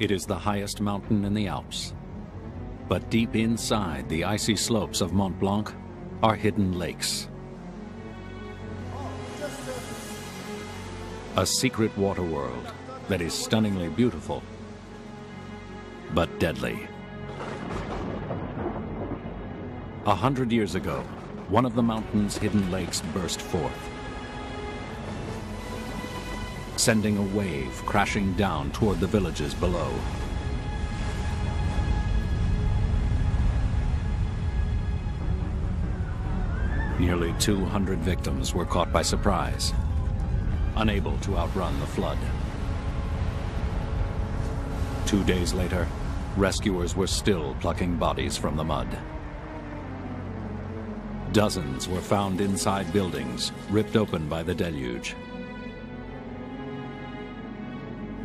it is the highest mountain in the Alps. But deep inside the icy slopes of Mont Blanc are hidden lakes. A secret water world that is stunningly beautiful, but deadly. 100 years ago, one of the mountain's hidden lakes burst forth, sending a wave crashing down toward the villages below. Nearly 200 victims were caught by surprise, unable to outrun the flood. 2 days later, rescuers were still plucking bodies from the mud. Dozens were found inside buildings, ripped open by the deluge.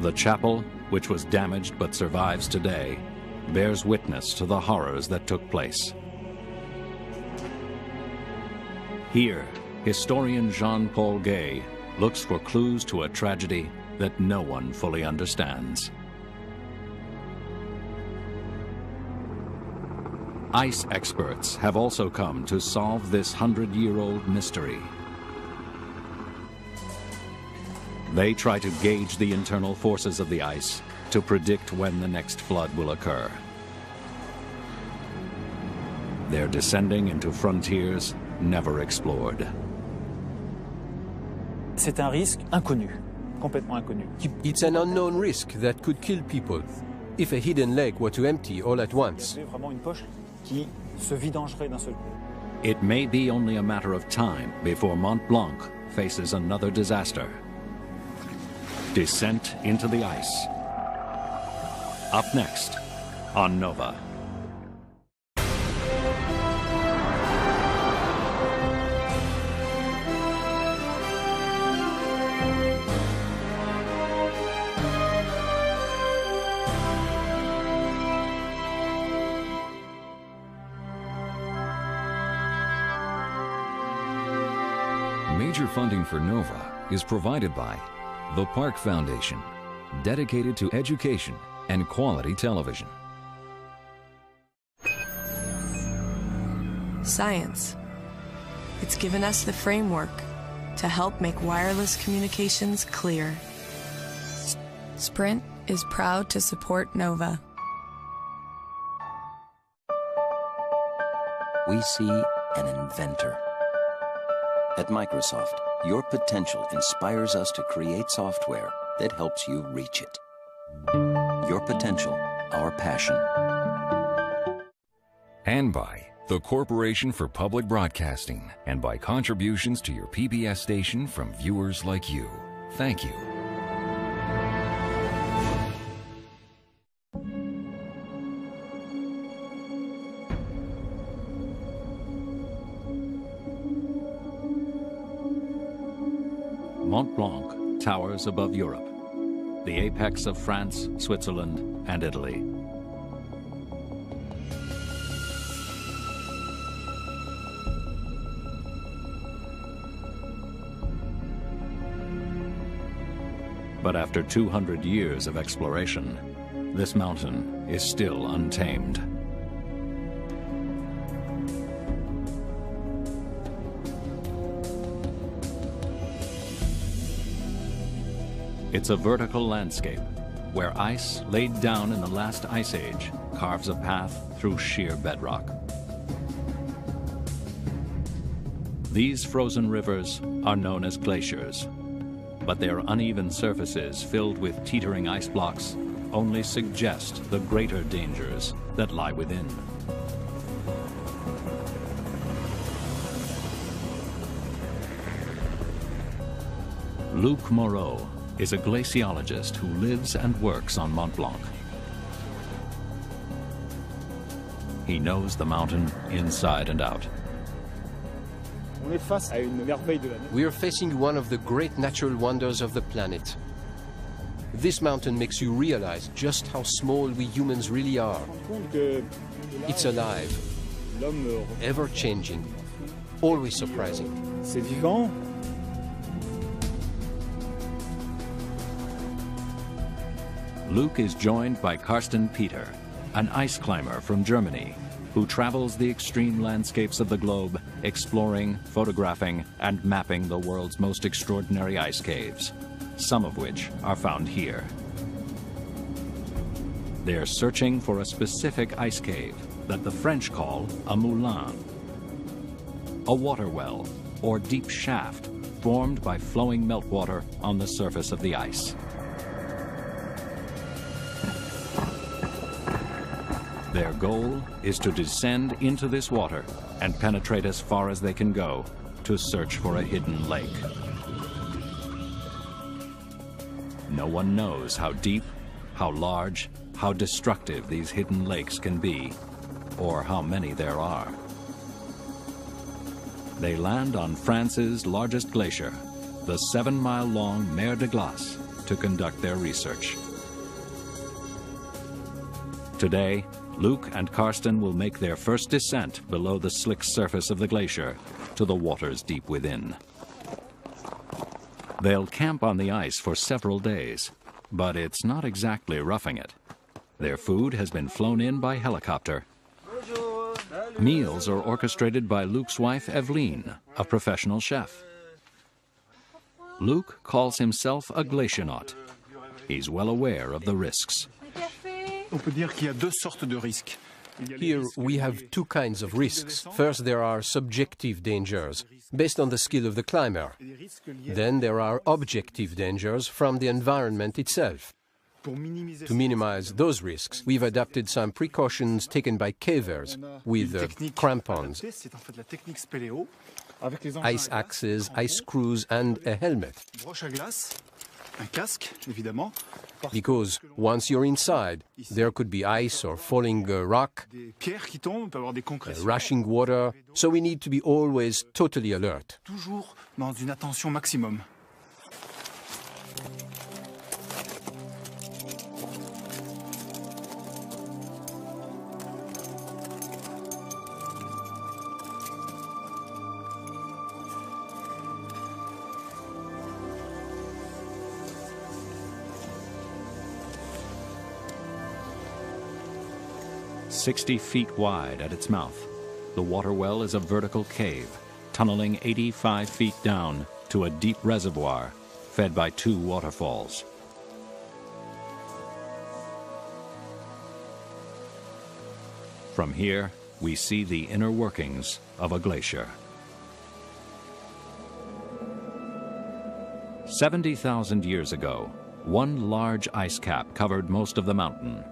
The chapel, which was damaged but survives today, bears witness to the horrors that took place. Here, historian Jean-Paul Gay looks for clues to a tragedy that no one fully understands. Ice experts have also come to solve this 100-year-old mystery. They try to gauge the internal forces of the ice to predict when the next flood will occur. They're descending into frontiers never explored. C'est un risque inconnu, complètement inconnu. It's an unknown risk that could kill people if a hidden lake were to empty all at once. Vraiment une poche qui se vidangerait d'un seul coup. It may be only a matter of time before Mont Blanc faces another disaster. Descent into the ice. Up next on Nova. Major funding for Nova is provided by the Park Foundation, dedicated to education and quality television. Science. It's given us the framework to help make wireless communications clear. Sprint is proud to support Nova. We see an inventor. At Microsoft, your potential inspires us to create software that helps you reach it. Your potential, our passion. And by the Corporation for Public Broadcasting, and by contributions to your PBS station from viewers like you. Thank you. Mont Blanc towers above Europe, the apex of France, Switzerland, and Italy. But after 200 years of exploration, this mountain is still untamed. It's a vertical landscape where ice laid down in the last ice age carves a path through sheer bedrock. These frozen rivers are known as glaciers, but their uneven surfaces filled with teetering ice blocks only suggest the greater dangers that lie within. Luc Moreau is a glaciologist who lives and works on Mont Blanc. He knows the mountain inside and out. We are facing one of the great natural wonders of the planet. This mountain makes you realize just how small we humans really are. It's alive, ever-changing, always surprising. C'est vivant. Luke is joined by Karsten Peter, an ice climber from Germany, who travels the extreme landscapes of the globe, exploring, photographing, and mapping the world's most extraordinary ice caves, some of which are found here. They're searching for a specific ice cave that the French call a moulin, a water well or deep shaft formed by flowing meltwater on the surface of the ice. Their goal is to descend into this water and penetrate as far as they can go to search for a hidden lake. No one knows how deep, how large, how destructive these hidden lakes can be, or how many there are. They land on France's largest glacier, the 7-mile-long Mer de Glace, to conduct their research. Today, Luke and Karsten will make their first descent below the slick surface of the glacier to the waters deep within. They'll camp on the ice for several days, but it's not exactly roughing it. Their food has been flown in by helicopter. Meals are orchestrated by Luke's wife, Evelyne, a professional chef. Luke calls himself a glacianaut. He's well aware of the risks. Here we have two kinds of risks. First, there are subjective dangers, based on the skill of the climber. Then there are objective dangers from the environment itself. To minimize those risks, we've adopted some precautions taken by cavers with crampons, ice axes, ice screws, and a helmet. Because once you're inside, there could be ice or falling rock, rushing water, so we need to be always totally alert. 60 feet wide at its mouth, the water well is a vertical cave, tunneling 85 feet down to a deep reservoir fed by 2 waterfalls. From here, we see the inner workings of a glacier. 70,000 years ago, one large ice cap covered most of the mountain.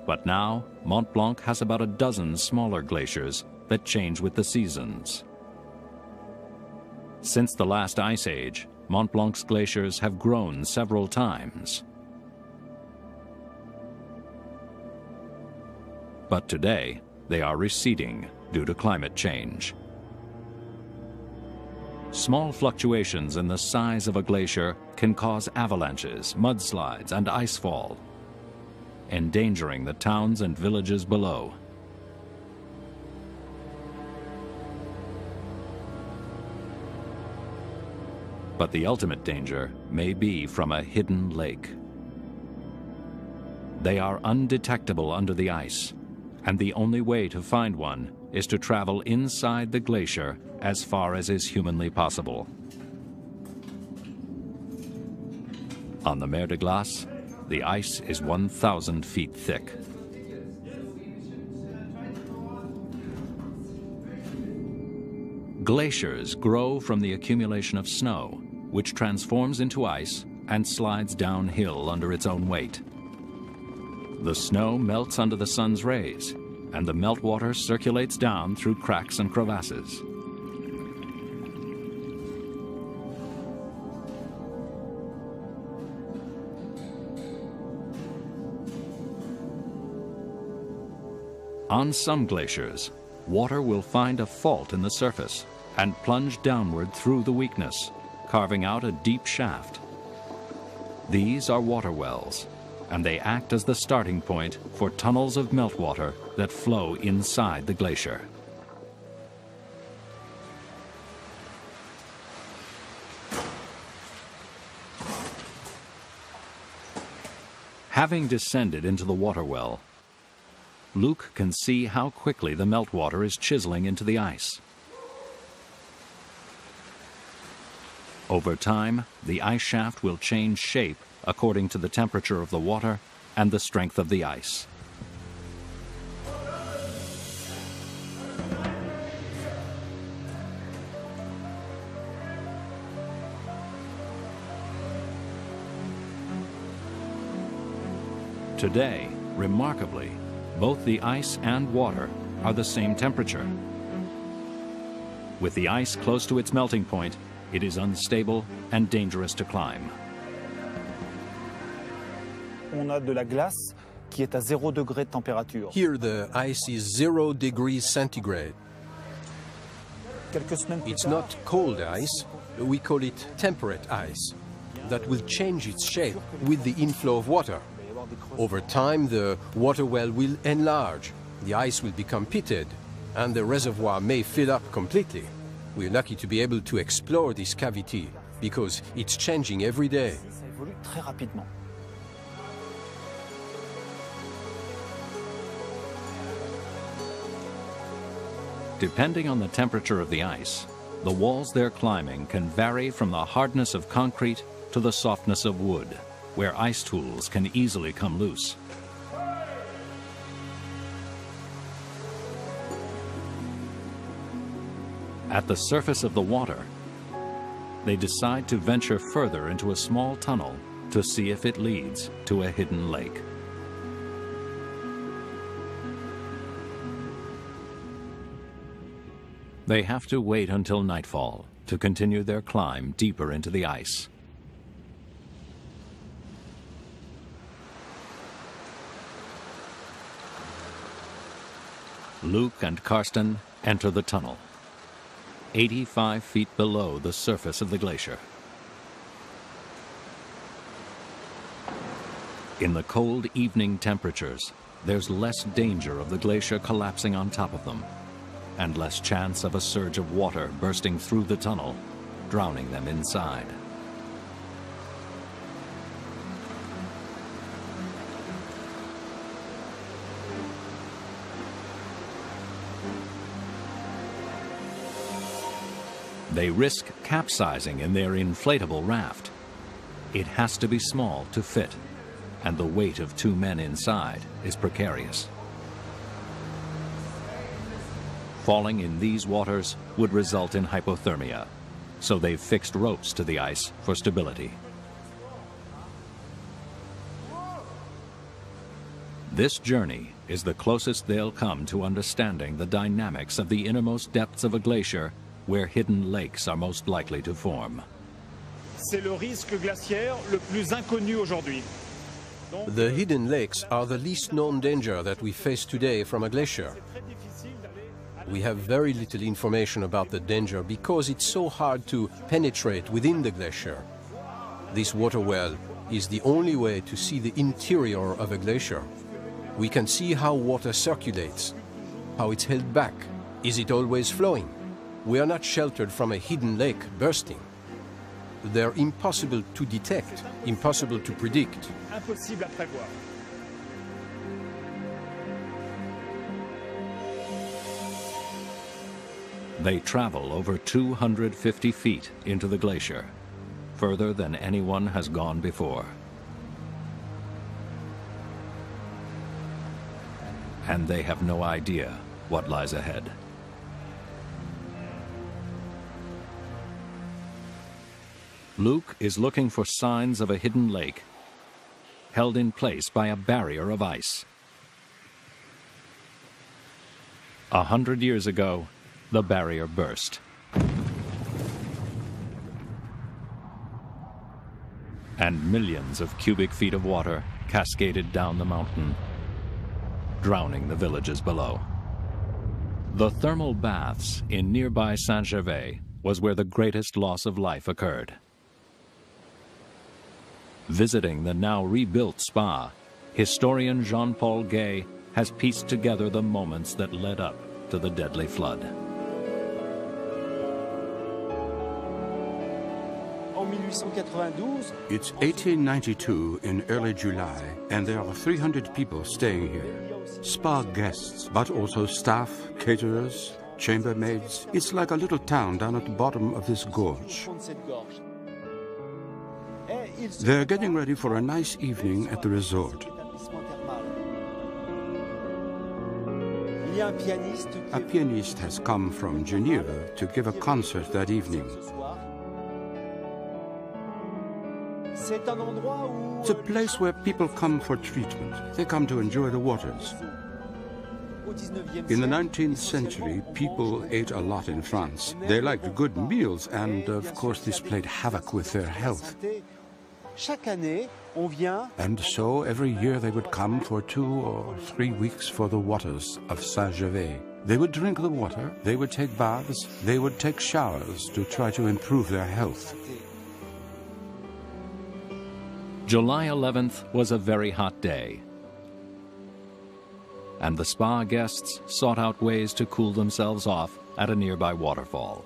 But now, Mont Blanc has about a dozen smaller glaciers that change with the seasons. Since the last ice age, Mont Blanc's glaciers have grown several times. But today, they are receding due to climate change. Small fluctuations in the size of a glacier can cause avalanches, mudslides, and icefall, endangering the towns and villages below. But the ultimate danger may be from a hidden lake. They are undetectable under the ice, and the only way to find one is to travel inside the glacier as far as is humanly possible. On the Mer de Glace, the ice is 1,000 feet thick. Glaciers grow from the accumulation of snow, which transforms into ice and slides downhill under its own weight. The snow melts under the sun's rays, and the meltwater circulates down through cracks and crevasses. On some glaciers, water will find a fault in the surface and plunge downward through the weakness, carving out a deep shaft. These are water wells, and they act as the starting point for tunnels of meltwater that flow inside the glacier. Having descended into the water well, Luc can see how quickly the meltwater is chiseling into the ice. Over time, the ice shaft will change shape according to the temperature of the water and the strength of the ice. Today, remarkably, both the ice and water are the same temperature. With the ice close to its melting point, it is unstable and dangerous to climb. On a de la glace qui est à 0 degré de température. Here the ice is 0 degrees centigrade. Quelques semaines plus It's tard, not cold ice, we call it temperate ice, that will change its shape with the inflow of water. Over time, the water well will enlarge, the ice will become pitted, and the reservoir may fill up completely. We're lucky to be able to explore this cavity, because it's changing every day. ça évolue très rapidement. Depending on the temperature of the ice, the walls they're climbing can vary from the hardness of concrete to the softness of wood, where ice tools can easily come loose. At the surface of the water, they decide to venture further into a small tunnel to see if it leads to a hidden lake. They have to wait until nightfall to continue their climb deeper into the ice. Luc and Karsten enter the tunnel, 85 feet below the surface of the glacier. In the cold evening temperatures, there's less danger of the glacier collapsing on top of them, and less chance of a surge of water bursting through the tunnel, drowning them inside. They risk capsizing in their inflatable raft. It has to be small to fit, and the weight of 2 men inside is precarious. Falling in these waters would result in hypothermia, so they've fixed ropes to the ice for stability. This journey is the closest they'll come to understanding the dynamics of the innermost depths of a glacier where hidden lakes are most likely to form. C'est le risque glaciaire le plus inconnu aujourd'hui. The hidden lakes are the least known danger that we face today from a glacier. We have very little information about the danger because it's so hard to penetrate within the glacier. This water well is the only way to see the interior of a glacier. We can see how water circulates, how it's held back. Is it always flowing? We are not sheltered from a hidden lake bursting. They're impossible to detect, impossible to predict. Impossible à prévoir. They travel over 250 feet into the glacier, further than anyone has gone before. And they have no idea what lies ahead. Luc is looking for signs of a hidden lake, held in place by a barrier of ice. 100 years ago, the barrier burst. And millions of cubic feet of water cascaded down the mountain, drowning the villages below. The thermal baths in nearby Saint-Gervais was where the greatest loss of life occurred. Visiting the now rebuilt spa, historian Jean-Paul Gay has pieced together the moments that led up to the deadly flood. En It's 1892 in early July, and there are 300 people staying here. Spa guests, but also staff, caterers, chambermaids. It's like a little town down at the bottom of this gorge. They're getting ready for a nice evening at the resort. A pianist has come from Geneva to give a concert that evening. It's a place where people come for treatment. They come to enjoy the waters. In the 19th century, people ate a lot in France. They liked good meals, and of course this played havoc with their health. And so every year they would come for 2 or 3 weeks for the waters of Saint-Gervais. They would drink the water, they would take baths, they would take showers to try to improve their health. July 11th was a very hot day, and the spa guests sought out ways to cool themselves off at a nearby waterfall.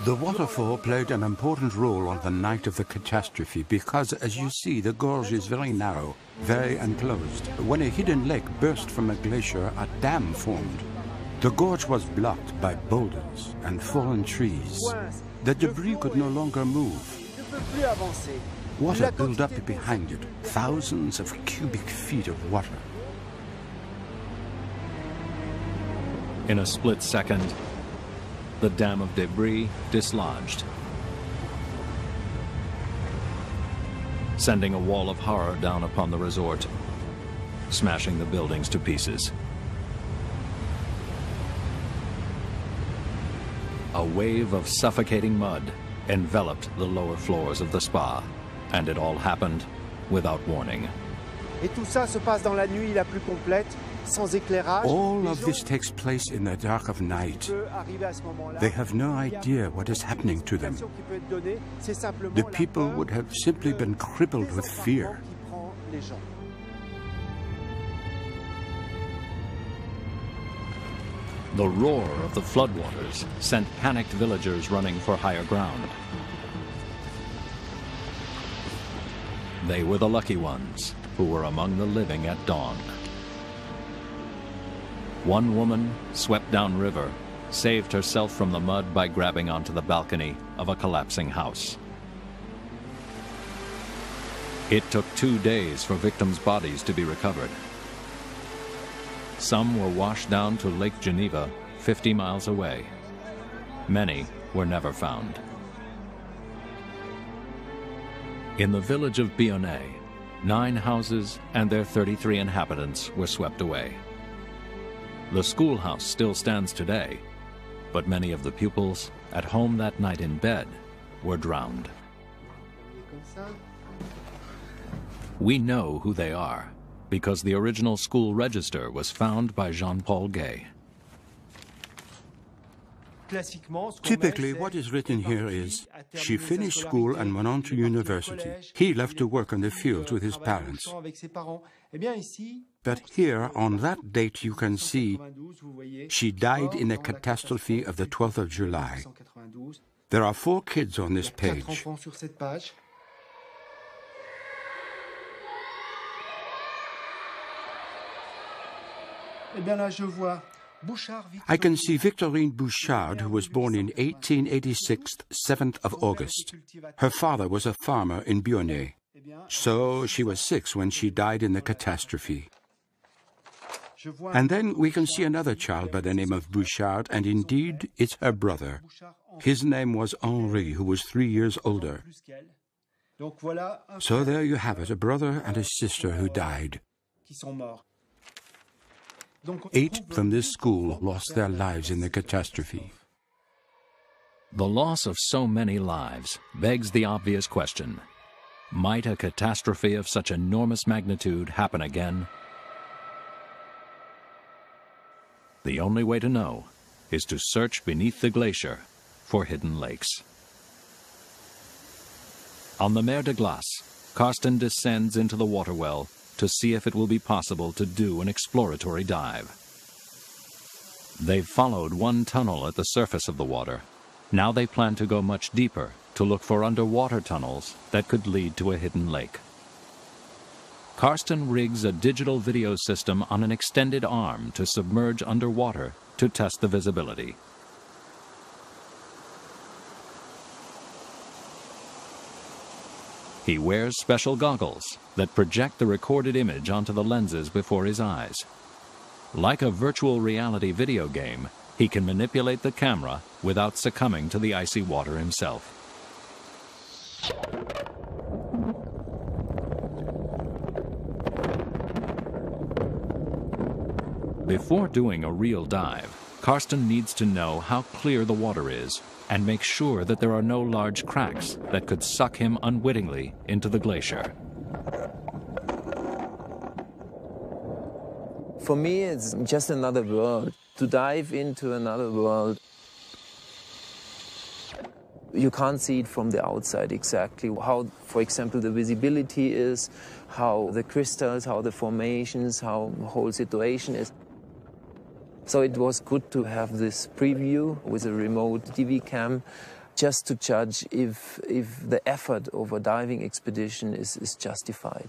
The waterfall played an important role on the night of the catastrophe because, as you see, the gorge is very narrow, very enclosed. When a hidden lake burst from a glacier, a dam formed. The gorge was blocked by boulders and fallen trees. The debris could no longer move. Water built up behind it, thousands of cubic feet of water. In a split second, the dam of debris dislodged, sending a wall of horror down upon the resort, smashing the buildings to pieces. A wave of suffocating mud enveloped the lower floors of the spa, and it all happened without warning. All of this takes place in the dark of night. They have no idea what is happening to them. The people would have simply been crippled with fear. The roar of the floodwaters sent panicked villagers running for higher ground. They were the lucky ones who were among the living at dawn. One woman, swept downriver, saved herself from the mud by grabbing onto the balcony of a collapsing house. It took 2 days for victims' bodies to be recovered. Some were washed down to Lake Geneva, 50 miles away. Many were never found. In the village of Bionnet, 9 houses and their 33 inhabitants were swept away. The schoolhouse still stands today, but many of the pupils at home that night in bed were drowned. We know who they are, because the original school register was found by Jean-Paul Gay. Typically, what is written here is, she finished school and went on to university. He left to work in the fields with his parents. But here, on that date, you can see, she died in a catastrophe of the 12th of July. There are 4 kids on this page. I can see Victorine Bouchard, who was born in 1886, 7th of August. Her father was a farmer in Bionnet, so she was 6 when she died in the catastrophe. And then we can see another child by the name of Bouchard, and indeed, it's her brother. His name was Henri, who was 3 years older. So there you have it, a brother and a sister who died. 8 from this school lost their lives in the catastrophe. The loss of so many lives begs the obvious question: might a catastrophe of such enormous magnitude happen again? The only way to know is to search beneath the glacier for hidden lakes. On the Mer de Glace, Karsten descends into the water well to see if it will be possible to do an exploratory dive. They've followed one tunnel at the surface of the water. Now they plan to go much deeper to look for underwater tunnels that could lead to a hidden lake. Karsten rigs a digital video system on an extended arm to submerge underwater to test the visibility. He wears special goggles that project the recorded image onto the lenses before his eyes. Like a virtual reality video game, he can manipulate the camera without succumbing to the icy water himself. Before doing a real dive, Karsten needs to know how clear the water is and make sure that there are no large cracks that could suck him unwittingly into the glacier. For me, it's just another world. To dive into another world, you can't see it from the outside exactly. How, for example, the visibility is, how the crystals, how the formations, how the whole situation is. So it was good to have this preview with a remote DV cam, just to judge if the effort of a diving expedition is justified.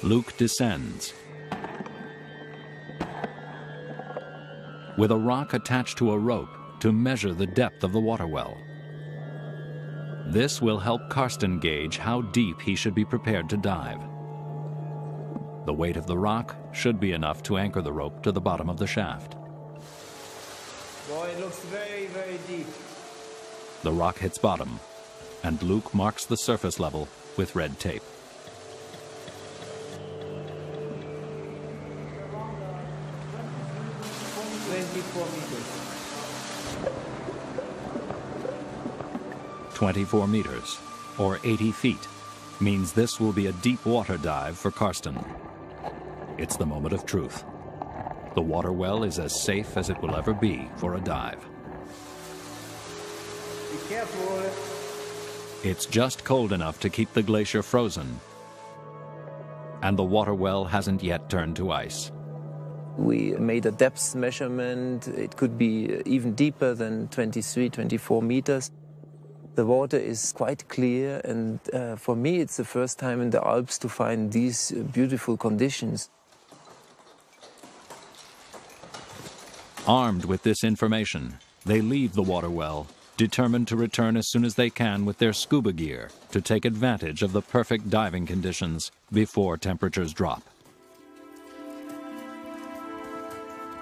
Luke descends. With a rock attached to a rope to measure the depth of the water well. This will help Karsten gauge how deep he should be prepared to dive. The weight of the rock should be enough to anchor the rope to the bottom of the shaft. Boy, it looks very, very deep. The rock hits bottom, and Luke marks the surface level with red tape. meters. 24 meters, or 80 feet, means this will be a deep water dive for Karsten. It's the moment of truth. The water well is as safe as it will ever be for a dive. Be careful. It's just cold enough to keep the glacier frozen, and the water well hasn't yet turned to ice. We made a depth measurement. It could be even deeper than 23, 24 meters. The water is quite clear, and for me it's the first time in the Alps to find these beautiful conditions. Armed with this information, they leave the water well, determined to return as soon as they can with their scuba gear to take advantage of the perfect diving conditions before temperatures drop.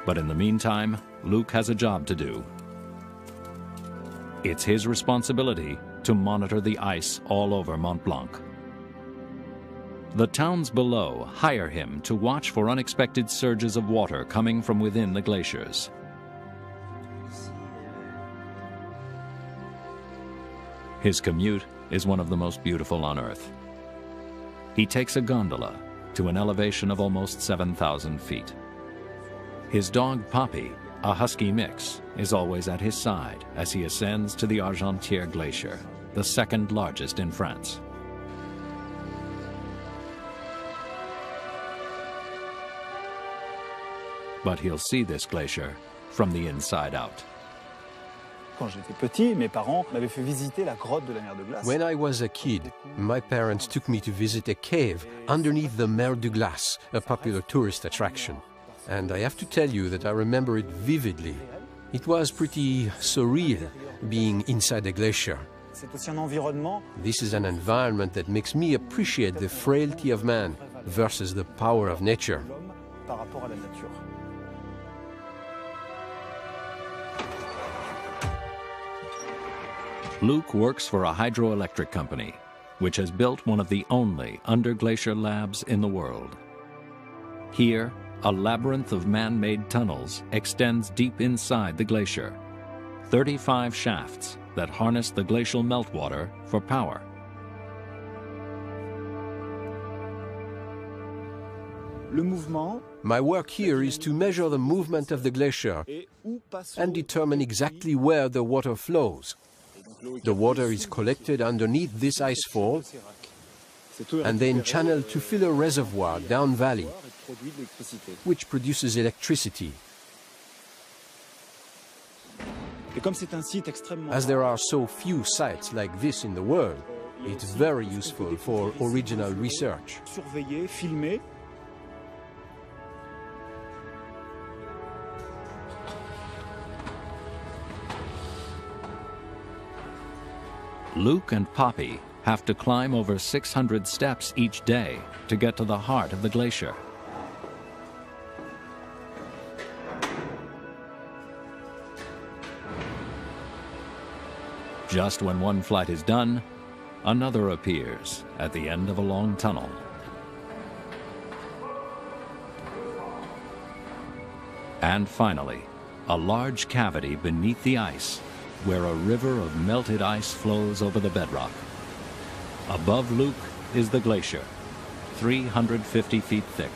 But in the meantime, Luke has a job to do. It's his responsibility to monitor the ice all over Mont Blanc. The towns below hire him to watch for unexpected surges of water coming from within the glaciers. His commute is one of the most beautiful on Earth. He takes a gondola to an elevation of almost 7,000 feet. His dog Poppy, a husky mix, is always at his side as he ascends to the Argentière Glacier, the second largest in France. But he'll see this glacier from the inside out. Quand j'étais petit, mes parents m'avaient fait visiter la grotte de la mer de glace. When I was a kid, my parents took me to visit a cave underneath the Mer de Glace, a popular tourist attraction. And I have to tell you that I remember it vividly. It was pretty surreal being inside a glacier. C'est aussi un environnement. This is an environment that makes me appreciate the frailty of man versus the power of nature. Par rapport à la nature. Luke works for a hydroelectric company, which has built one of the only underglacier labs in the world. Here, a labyrinth of man-made tunnels extends deep inside the glacier. 35 shafts that harness the glacial meltwater for power. Le mouvement. My work here is to measure the movement of the glacier and determine exactly where the water flows. The water is collected underneath this icefall and then channeled to fill a reservoir down valley, which produces electricity. As there are so few sites like this in the world, it's very useful for original research. Luke and Poppy have to climb over 600 steps each day to get to the heart of the glacier. Just when one flight is done, another appears at the end of a long tunnel. And finally, a large cavity beneath the ice where a river of melted ice flows over the bedrock. Above Luke is the glacier, 350 feet thick.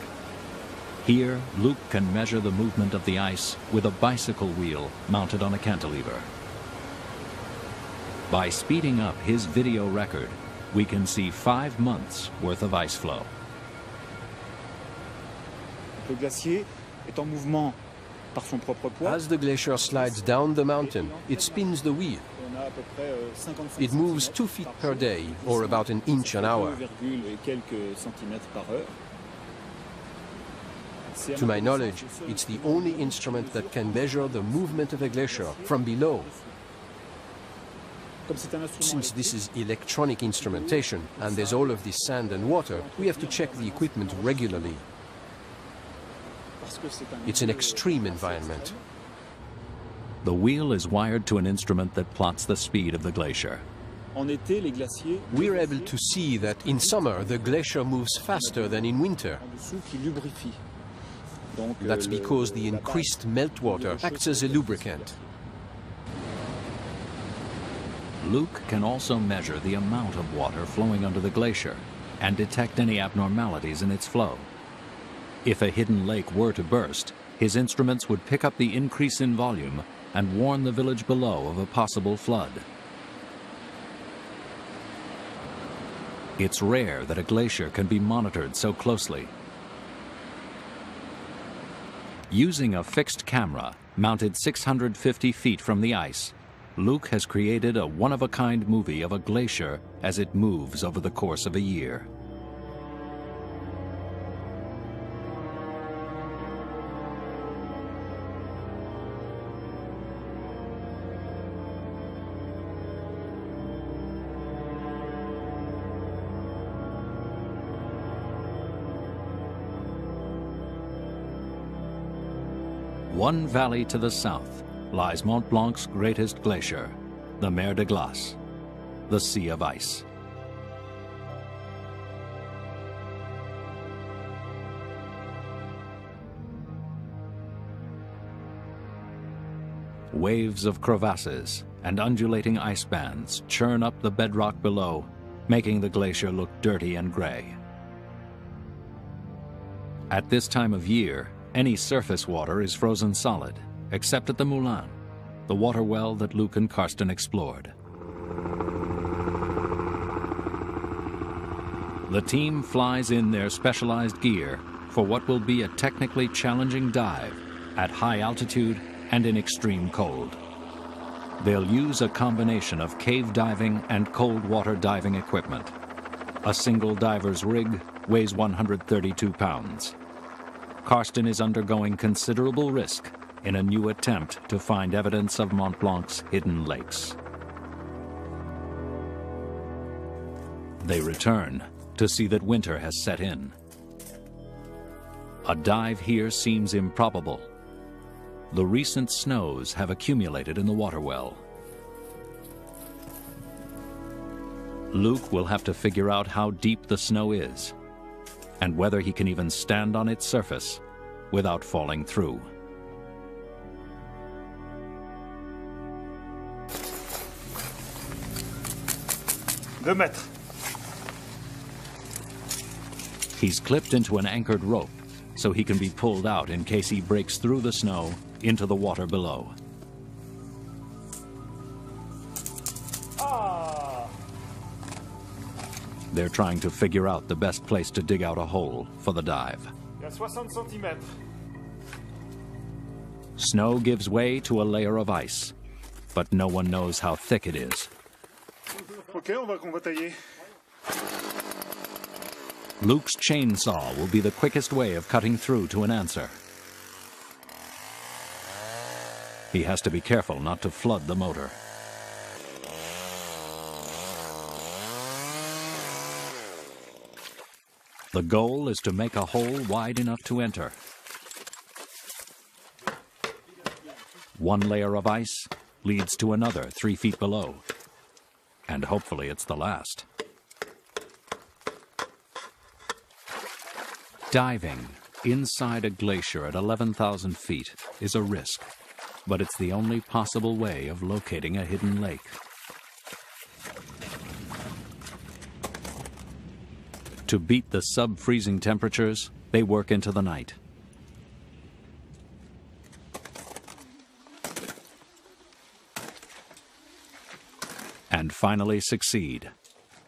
Here, Luke can measure the movement of the ice with a bicycle wheel mounted on a cantilever. By speeding up his video record, we can see 5 months worth of ice flow. As the glacier slides down the mountain, it spins the wheel. It moves 2 feet per day, or about an inch an hour. To my knowledge, it's the only instrument that can measure the movement of a glacier from below. Since this is electronic instrumentation and there's all of this sand and water, we have to check the equipment regularly. It's an extreme environment. The wheel is wired to an instrument that plots the speed of the glacier. We're able to see that in summer the glacier moves faster than in winter. That's because the increased meltwater acts as a lubricant. Luke can also measure the amount of water flowing under the glacier and detect any abnormalities in its flow. If a hidden lake were to burst, his instruments would pick up the increase in volume and warn the village below of a possible flood. It's rare that a glacier can be monitored so closely. Using a fixed camera mounted 650 feet from the ice, Luke has created a one-of-a-kind movie of a glacier as it moves over the course of a year. One valley to the south lies Mont Blanc's greatest glacier, the Mer de Glace, the Sea of Ice. Waves of crevasses and undulating ice bands churn up the bedrock below, making the glacier look dirty and gray. At this time of year, any surface water is frozen solid, except at the Moulin, the water well that Luke and Karsten explored. The team flies in their specialized gear for what will be a technically challenging dive at high altitude and in extreme cold. They'll use a combination of cave diving and cold water diving equipment. A single diver's rig weighs 132 pounds. Karsten is undergoing considerable risk in a new attempt to find evidence of Mont Blanc's hidden lakes. They return to see that winter has set in. A dive here seems improbable. The recent snows have accumulated in the water well. Luke will have to figure out how deep the snow is and whether he can even stand on its surface without falling through. 2 meters. He's clipped into an anchored rope so he can be pulled out in case he breaks through the snow into the water below. They're trying to figure out the best place to dig out a hole for the dive. Il y a 60 cm. Snow gives way to a layer of ice, but no one knows how thick it is. Ok, on va tailler. Luke's chainsaw will be the quickest way of cutting through to an answer. He has to be careful not to flood the motor. The goal is to make a hole wide enough to enter. One layer of ice leads to another 3 feet below. And hopefully it's the last. Diving inside a glacier at 11,000 feet is a risk, but it's the only possible way of locating a hidden lake. To beat the sub-freezing temperatures, they work into the night. And finally succeed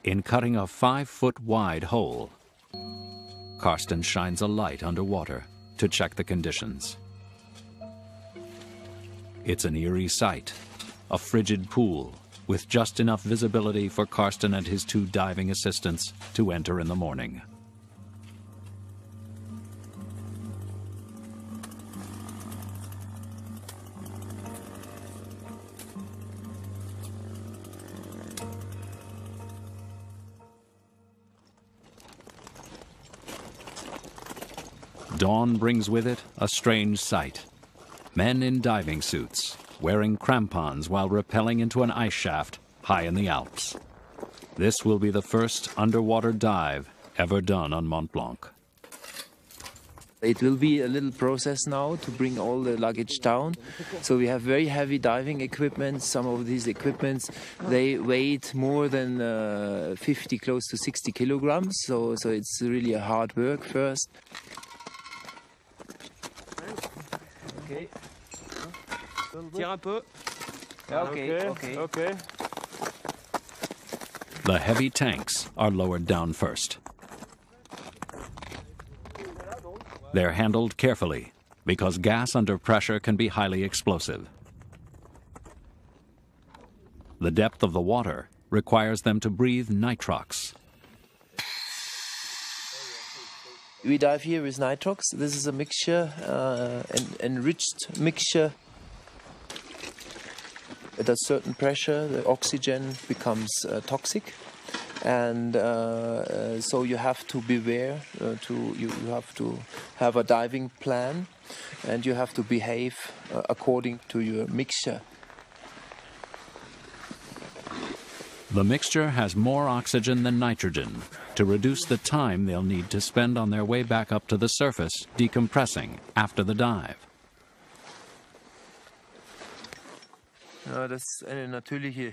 in cutting a 5-foot-wide hole. Karsten shines a light underwater to check the conditions. It's an eerie sight, a frigid pool with just enough visibility for Karsten and his 2 diving assistants to enter in the morning. Dawn brings with it a strange sight. Men in diving suits, wearing crampons while rappelling into an ice shaft high in the Alps. This will be the first underwater dive ever done on Mont Blanc. It will be a little process now to bring all the luggage down. So we have very heavy diving equipment. Some of these equipments, they weigh more than 50, close to 60 kilograms. So it's really a hard work first. Okay. Tire un peu. Okay. The heavy tanks are lowered down first. They're handled carefully because gas under pressure can be highly explosive. The depth of the water requires them to breathe nitrox. We dive here with nitrox. This is a mixture, an enriched mixture. At a certain pressure, the oxygen becomes toxic, and so you have to beware. You have to have a diving plan, and you have to behave according to your mixture. The mixture has more oxygen than nitrogen to reduce the time they'll need to spend on their way back up to the surface decompressing after the dive.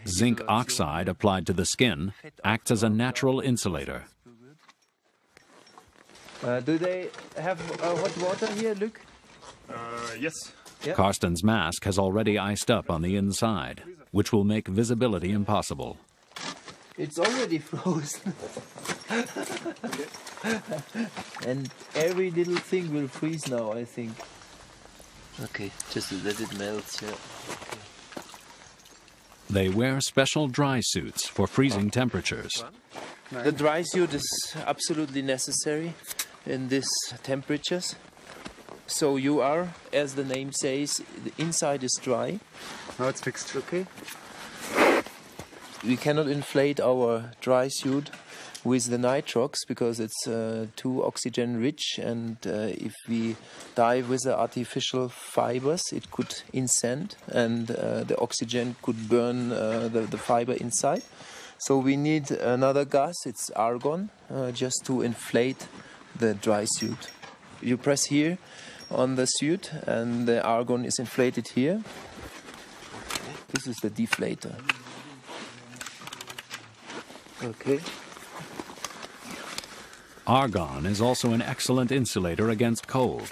Zinc oxide applied to the skin acts as a natural insulator. Do they have hot water here, Luc? Yes. Yeah. Karsten's mask has already iced up on the inside, which will make visibility impossible. It's already frozen. And every little thing will freeze now, I think. Okay, just let it melt, yeah. Okay. They wear special dry suits for freezing temperatures. The dry suit is absolutely necessary in these temperatures. So you are, as the name says, the inside is dry. Now it's fixed. Okay. We cannot inflate our dry suit with the nitrox because it's too oxygen rich, and if we dive with the artificial fibers it could incend, and the oxygen could burn the fiber inside. So we need another gas, it's argon, just to inflate the dry suit. You press here on the suit and the argon is inflated here. This is the deflator. Okay. Argon is also an excellent insulator against cold.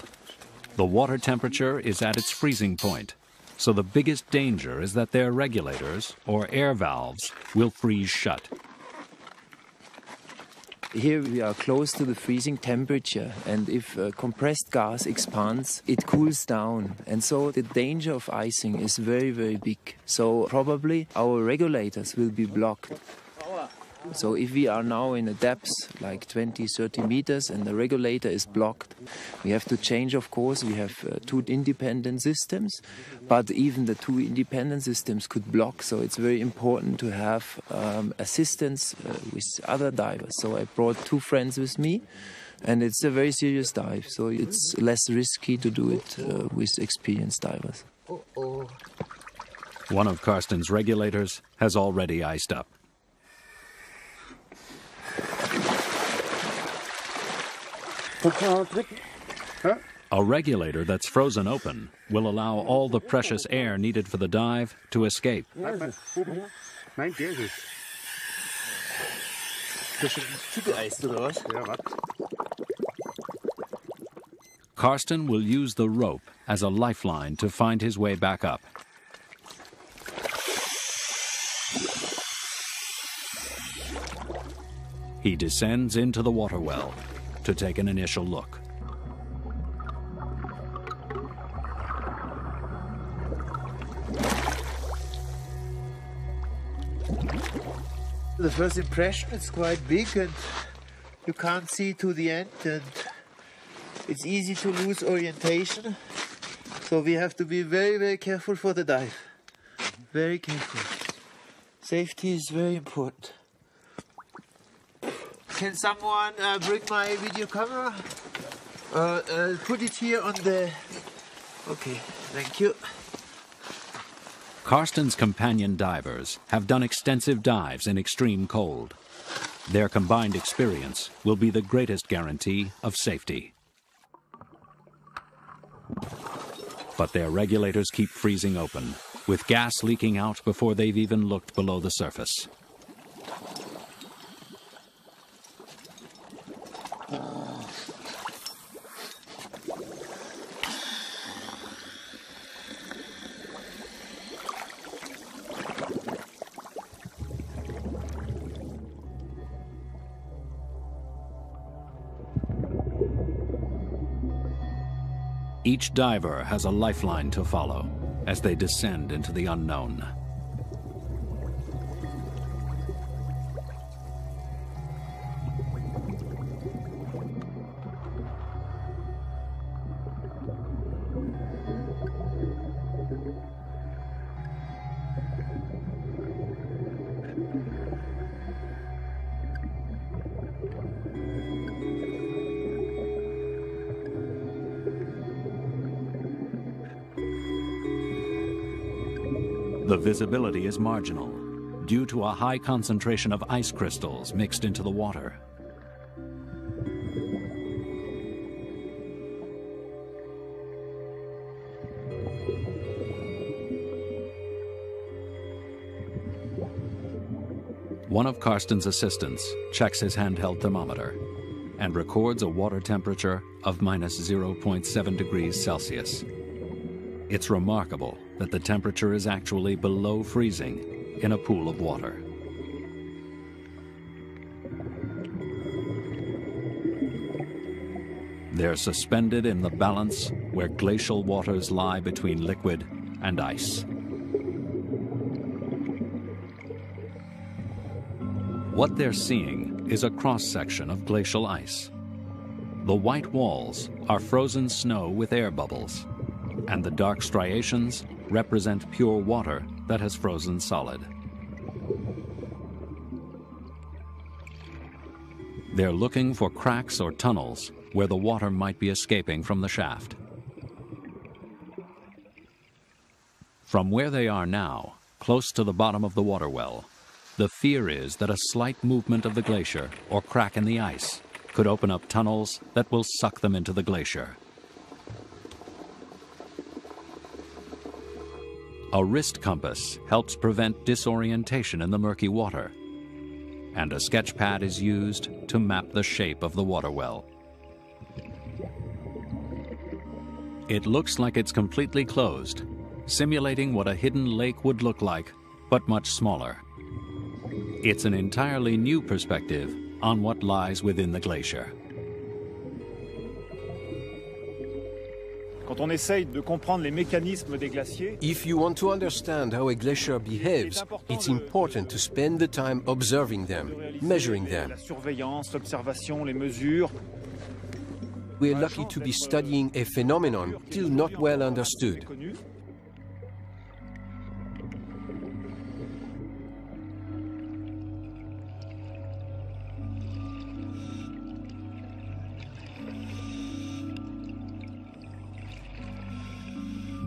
The water temperature is at its freezing point, so the biggest danger is that their regulators, or air valves, will freeze shut. Here we are close to the freezing temperature, and if compressed gas expands, it cools down. And so the danger of icing is very, very big. So probably our regulators will be blocked. So if we are now in a depth like 20, 30 meters and the regulator is blocked, we have to change, of course. We have two independent systems, but even the two independent systems could block. So it's very important to have assistance with other divers. So I brought two friends with me, and it's a very serious dive. So it's less risky to do it with experienced divers. One of Karsten's regulators has already iced up. A regulator that's frozen open will allow all the precious air needed for the dive to escape. Karsten will use the rope as a lifeline to find his way back up. He descends into the water well to take an initial look. The first impression, it's quite big and you can't see to the end, and it's easy to lose orientation. So we have to be very, very careful for the dive. Very careful. Safety is very important. Can someone bring my video camera? Put it here on the... Okay, thank you. Karsten's companion divers have done extensive dives in extreme cold. Their combined experience will be the greatest guarantee of safety. But their regulators keep freezing open, with gas leaking out before they've even looked below the surface. Each diver has a lifeline to follow as they descend into the unknown. The visibility is marginal due to a high concentration of ice crystals mixed into the water. One of Karsten's assistants checks his handheld thermometer and records a water temperature of -0.7 degrees Celsius. It's remarkable that the temperature is actually below freezing in a pool of water. They're suspended in the balance where glacial waters lie between liquid and ice. What they're seeing is a cross-section of glacial ice. The white walls are frozen snow with air bubbles, and the dark striations represent pure water that has frozen solid. They're looking for cracks or tunnels where the water might be escaping from the shaft. From where they are now, close to the bottom of the water well, the fear is that a slight movement of the glacier or crack in the ice could open up tunnels that will suck them into the glacier. A wrist compass helps prevent disorientation in the murky water, and a sketch pad is used to map the shape of the water well. It looks like it's completely closed, simulating what a hidden lake would look like, but much smaller. It's an entirely new perspective on what lies within the glacier. Quand on essaye de comprendre les mécanismes des glaciers, If you want to understand how a glacier behaves, it's important to spend the time observing them, measuring them. la surveillance, l'observation, les mesures. We're lucky to be studying a phenomenon still not well understood.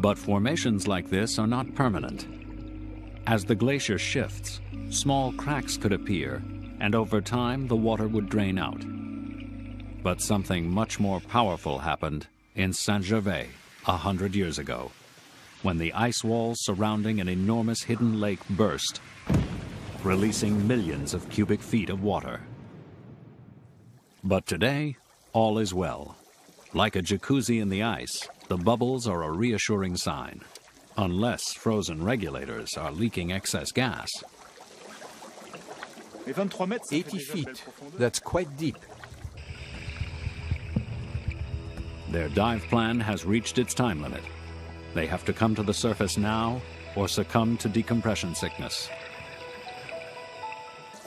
But formations like this are not permanent. As the glacier shifts, small cracks could appear, and over time the water would drain out. But something much more powerful happened in Saint-Gervais 100 years ago, when the ice walls surrounding an enormous hidden lake burst, releasing millions of cubic feet of water. But today, all is well. Like a jacuzzi in the ice, the bubbles are a reassuring sign, unless frozen regulators are leaking excess gas. 80 feet, that's quite deep. Their dive plan has reached its time limit. They have to come to the surface now or succumb to decompression sickness.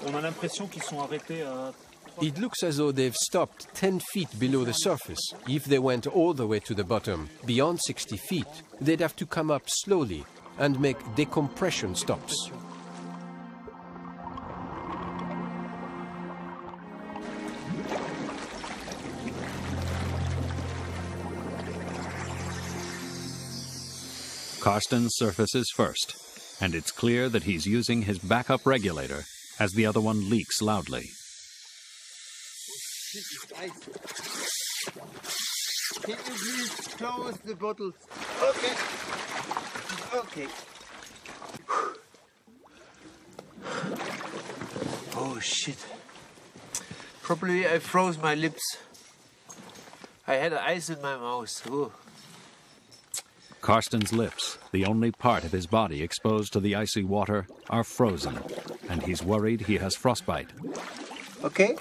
On a l'impression qu'ils sont arrêtés à... It looks as though they've stopped 10 feet below the surface. If they went all the way to the bottom, beyond 60 feet, they'd have to come up slowly and make decompression stops. Karsten surfaces first, and it's clear that he's using his backup regulator as the other one leaks loudly. Can you please close the bottles? Okay. Okay. Oh shit. Probably I froze my lips. I had ice in my mouth. Ooh. Karsten's lips, the only part of his body exposed to the icy water, are frozen, and he's worried he has frostbite. Okay.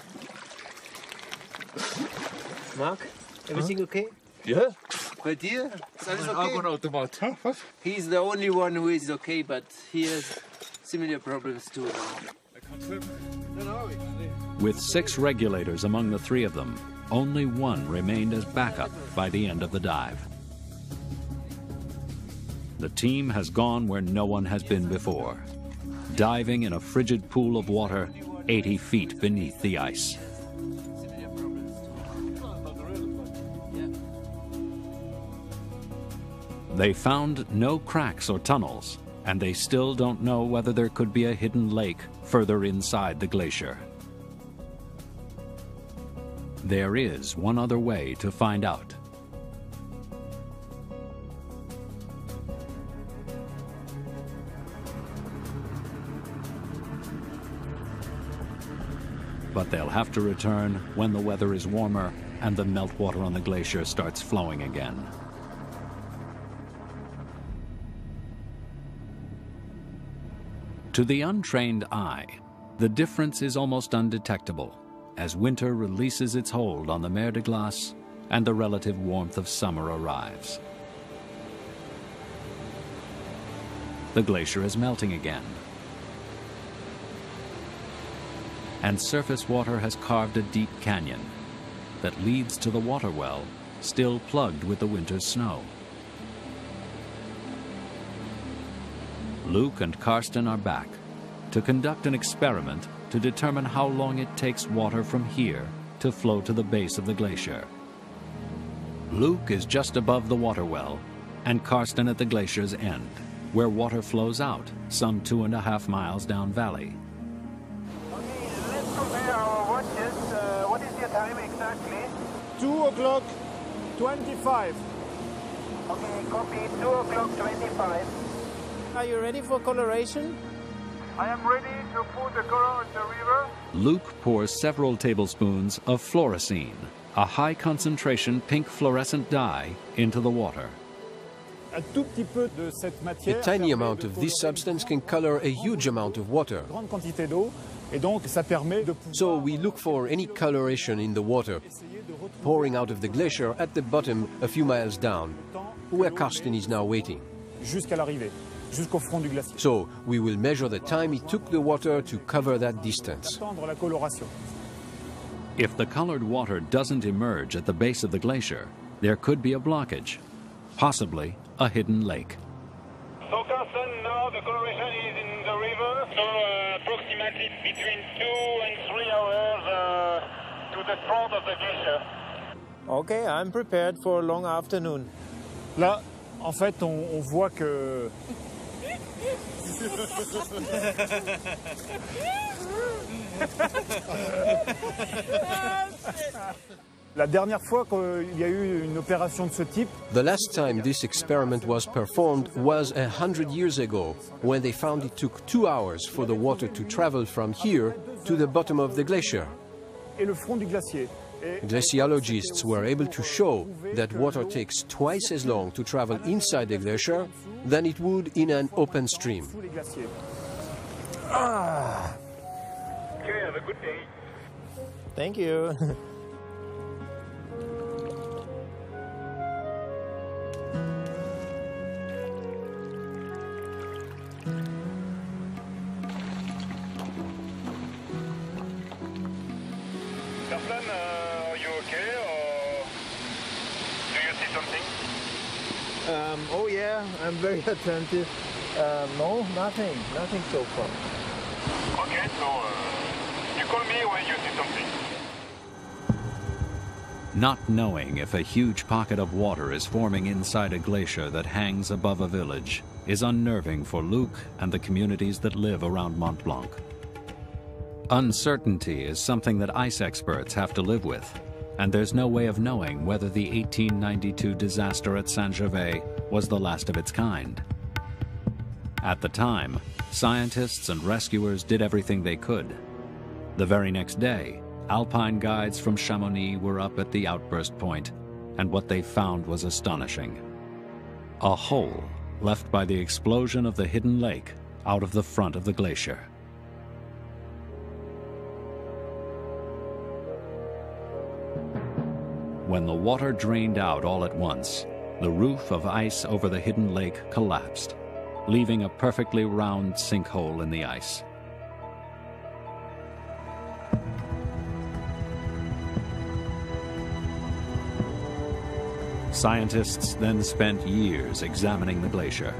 Mark, everything okay? Yeah. Bei dir? Ist alles okay? Automat. Huh? What? He's the only one who is okay, but he has similar problems too. With 6 regulators among the 3 of them, only one remained as backup by the end of the dive. The team has gone where no one has been before, diving in a frigid pool of water 80 feet beneath the ice. They found no cracks or tunnels, and they still don't know whether there could be a hidden lake further inside the glacier. There is one other way to find out. But they'll have to return when the weather is warmer and the meltwater on the glacier starts flowing again. To the untrained eye, the difference is almost undetectable as winter releases its hold on the mer de glace and the relative warmth of summer arrives. The glacier is melting again, and surface water has carved a deep canyon that leads to the water well, still plugged with the winter's snow. Luke and Karsten are back to conduct an experiment to determine how long it takes water from here to flow to the base of the glacier. Luke is just above the water well, and Karsten at the glacier's end, where water flows out some 2.5 miles down valley. Okay, let's compare our watches. What is your time exactly? 2:25. Okay, copy, 2:25. Are you ready for coloration? I am ready to put the color in the river. Luke pours several tablespoons of fluorescein, a high-concentration pink fluorescent dye, into the water. Un tout petit peu de cette matière. A tiny amount of this substance can color a huge amount of water. Grande quantité d'eau Et donc, ça permet de So we look for any coloration in the water pouring out of the glacier at the bottom a few miles down, where Karsten is now waiting. jusqu'à l'arrivée, jusqu'au front du glacier. So we will measure the time it took the water to cover that distance. Attendre la coloration. If the colored water doesn't emerge at the base of the glacier, there could be a blockage, possibly a hidden lake. So Carson, now the coloration is in the river, so approximately between 2 and 3 hours to the front of the glacier. Okay, I'm prepared for a long afternoon. Là, en fait, on voit que... La dernière fois qu'il y a eu une opération de ce type, The last time this experiment was performed was 100 years ago, when they found it took 2 hours for the water to travel from here to the bottom of the glacier. et le front du glacier. Et Glaciologists were able to show that water takes twice as long to travel inside the glacier than it would in an open stream. sous les glaciers. Okay, have a good day. Thank you. Carson, are you okay, or do you see something? Oh yeah, I'm very attentive. No, nothing so far. Okay, so you call me when you see something. Not knowing if a huge pocket of water is forming inside a glacier that hangs above a village is unnerving for Luc and the communities that live around Mont Blanc. Uncertainty is something that ice experts have to live with, and there's no way of knowing whether the 1892 disaster at Saint-Gervais was the last of its kind. At the time, scientists and rescuers did everything they could. The very next day, alpine guides from Chamonix were up at the outburst point, and what they found was astonishing. A hole left by the explosion of the hidden lake out of the front of the glacier. When the water drained out all at once, the roof of ice over the hidden lake collapsed, leaving a perfectly round sinkhole in the ice. Scientists then spent years examining the glacier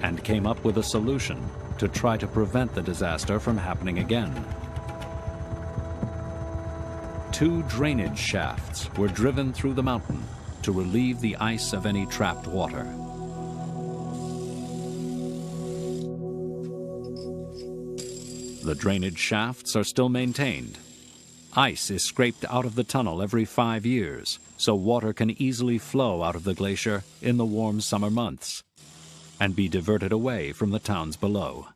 and came up with a solution to try to prevent the disaster from happening again. 2 drainage shafts were driven through the mountain to relieve the ice of any trapped water. The drainage shafts are still maintained. Ice is scraped out of the tunnel every 5 years, so water can easily flow out of the glacier in the warm summer months and be diverted away from the towns below.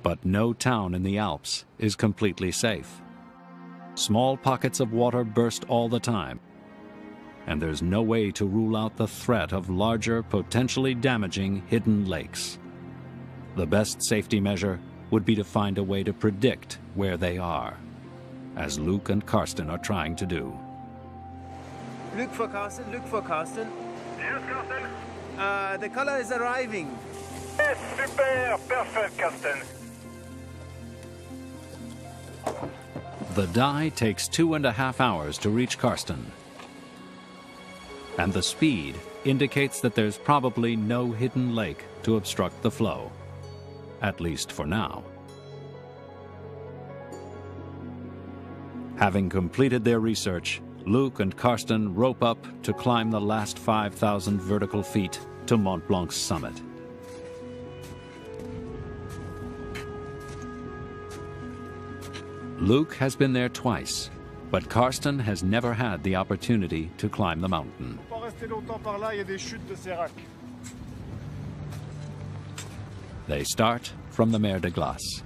But no town in the Alps is completely safe. Small pockets of water burst all the time, and there's no way to rule out the threat of larger, potentially damaging hidden lakes. The best safety measure would be to find a way to predict where they are, as Luc and Karsten are trying to do. Look for Carsten, look for Carsten. Yes, Carsten? The color is arriving. Yes, super, perfect, Carsten. The dye takes 2.5 hours to reach Karsten, and the speed indicates that there's probably no hidden lake to obstruct the flow, at least for now. Having completed their research, Luc and Karsten rope up to climb the last 5,000 vertical feet to Mont Blanc's summit. Luc has been there twice, but Karsten has never had the opportunity to climb the mountain. They start from the Mer de Glace.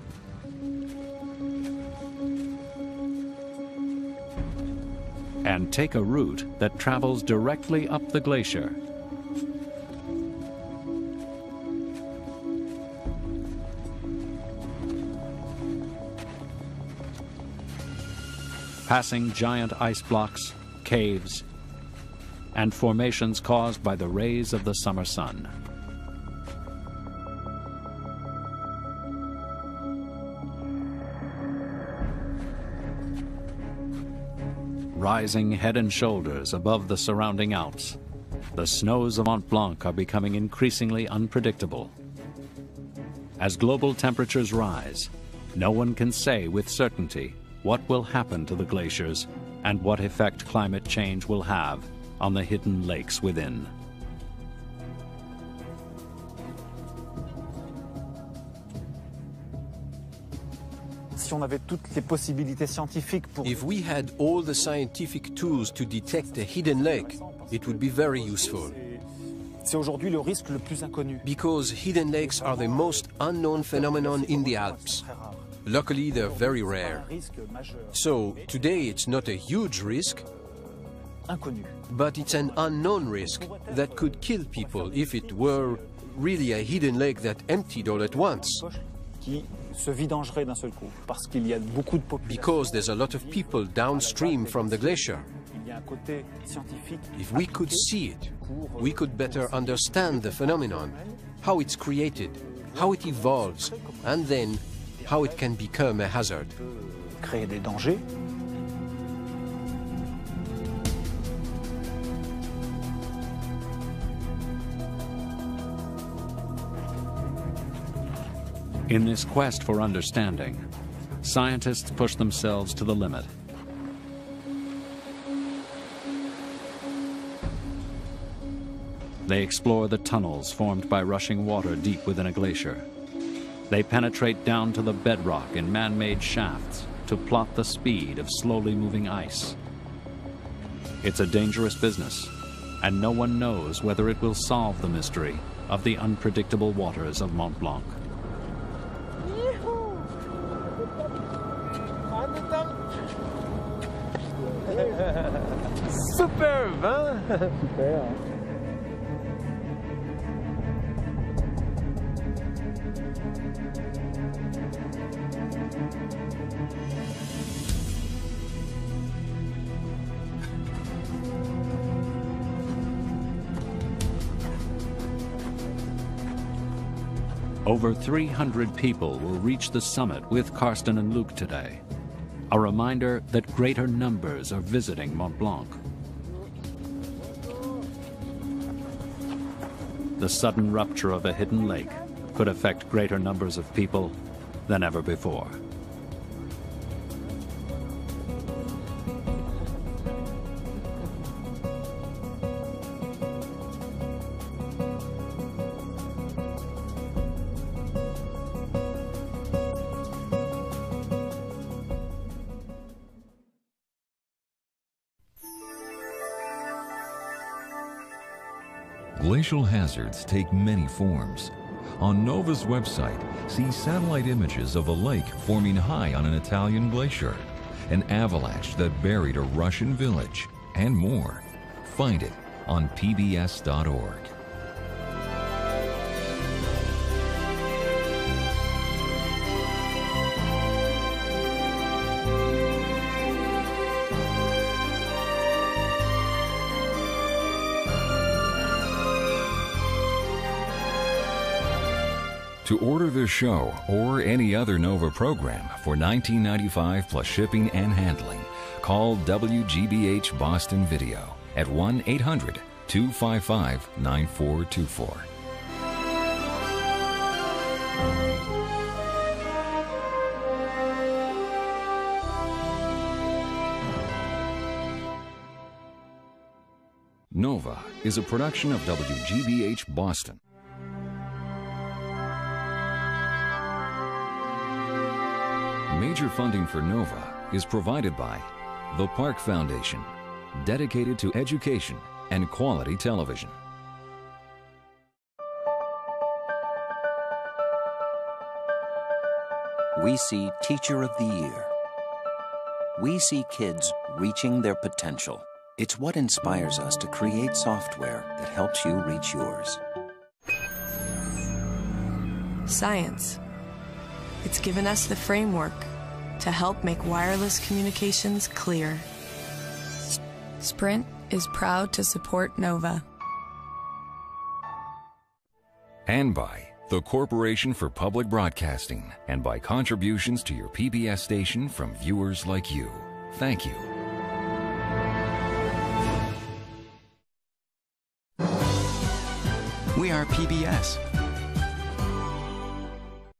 And take a route that travels directly up the glacier. passing giant ice blocks, caves, and formations caused by the rays of the summer sun. Rising head and shoulders above the surrounding Alps, the snows of Mont Blanc are becoming increasingly unpredictable. As global temperatures rise, no one can say with certainty what will happen to the glaciers and what effect climate change will have on the hidden lakes within. If we had all the scientific tools to detect a hidden lake, it would be very useful. Because hidden lakes are the most unknown phenomenon in the Alps. Luckily, they're very rare. So, today it's not a huge risk, but it's an unknown risk that could kill people if it were really a hidden lake that emptied all at once. Because there's a lot of people downstream from the glacier. If we could see it, we could better understand the phenomenon, how it's created, how it evolves, and then how it can become a hazard. In this quest for understanding, scientists push themselves to the limit. They explore the tunnels formed by rushing water deep within a glacier. They penetrate down to the bedrock in man-made shafts to plot the speed of slowly moving ice. It's a dangerous business, and no one knows whether it will solve the mystery of the unpredictable waters of Mont Blanc. Superbe, hein? Super. Over 300 people will reach the summit with Karsten and Luc today. A reminder that greater numbers are visiting Mont Blanc. The sudden rupture of a hidden lake could affect greater numbers of people than ever before. Glacial hazards take many forms. On NOVA's website, see satellite images of a lake forming high on an Italian glacier, an avalanche that buried a Russian village, and more. Find it on pbs.org. To order this show or any other NOVA program for $19.95 plus shipping and handling, call WGBH Boston Video at 1-800-255-9424. NOVA is a production of WGBH Boston. Major funding for NOVA is provided by the Park Foundation, dedicated to education and quality television. We see Teacher of the Year. We see kids reaching their potential. It's what inspires us to create software that helps you reach yours. Science. It's given us the framework to help make wireless communications clear. Sprint is proud to support NOVA. And by the Corporation for Public Broadcasting, and by contributions to your PBS station from viewers like you. Thank you. We are PBS.